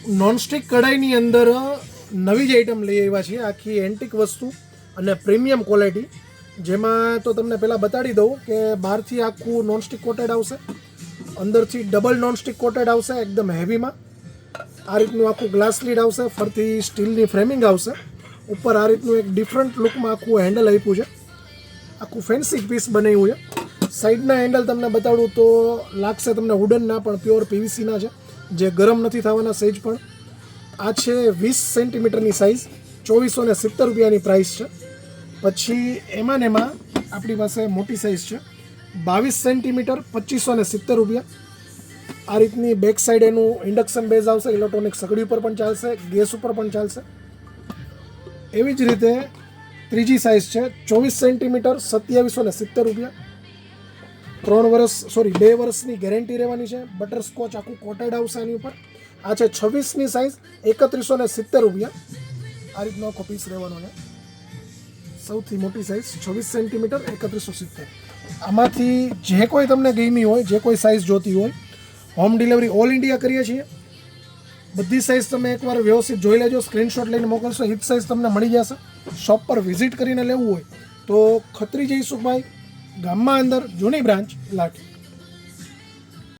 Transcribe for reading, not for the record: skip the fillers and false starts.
Nonstick કઢાઈની અંદર નવી જ આઈટમ લઈ આવ્યા છીએ, આખી એન્ટિક વસ્તુ અને પ્રીમિયમ ક્વોલિટી. જેમાં તો તમને પહેલાં બતાડી દઉં કે બહારથી આખું નોનસ્ટિક કોટેડ આવશે, અંદરથી ડબલ નોનસ્ટિક કોટેડ આવશે એકદમ હેવીમાં. આ રીતનું આખું ગ્લાસ લીડ આવશે, ફરતી સ્ટીલની ફ્રેમિંગ આવશે, ઉપર આ રીતનું એક ડિફરન્ટ લુકમાં આખું હેન્ડલ આપ્યું છે, આખું ફેન્સી પીસ બનાવ્યું છે. સાઈડના હેન્ડલ તમને બતાડું તો લાગશે તમને વુડનના, પણ પ્યોર પીવીસીના છે, જે ગરમ નથી થવાના સહેજ પણ. આ છે 20 સેન્ટીમીટરની સાઇઝ, 2470 રૂપિયાની પ્રાઇસ છે. પછી એમાં આપણી પાસે મોટી સાઇઝ છે 22 સેન્ટીમીટર, 2570 રૂપિયા. આ રીતની બેક સાઈડ એનું ઇન્ડક્શન બેઝ આવશે, ઇલેક્ટ્રોનિક સગડી ઉપર પણ ચાલશે, ગેસ ઉપર પણ ચાલશે. એવી જ રીતે ત્રીજી સાઇઝ છે 24 સેન્ટીમીટર, 2770 રૂપિયા. 2 વર્ષની ગેરંટી રહેવાની છે. બટરસ્કોચ આખું કોટેડ આવશે એની ઉપર. આ છે 26ની સાઇઝ, 3170 રૂપિયા. આ રીતનો આખો પીસ રહેવાનો છે. સૌથી મોટી સાઇઝ 26 સેન્ટીમીટર, 3170. આમાંથી જે કોઈ તમને ગમી હોય, જે કોઈ સાઇઝ જોતી હોય, હોમ ડિલિવરી ઓલ ઇન્ડિયા કરીએ છીએ. બધી સાઇઝ તમે એકવાર વ્યવસ્થિત જોઈ લેજો, સ્ક્રીનશોટ લઈને મોકલશો, એ જ સાઇઝ તમને મળી જશે. શોપ પર વિઝિટ કરીને લેવું હોય તો ખત્રી જયસુખભાઈ, ગામમાં અંદર, જૂની બ્રાન્ચ, લાઠી.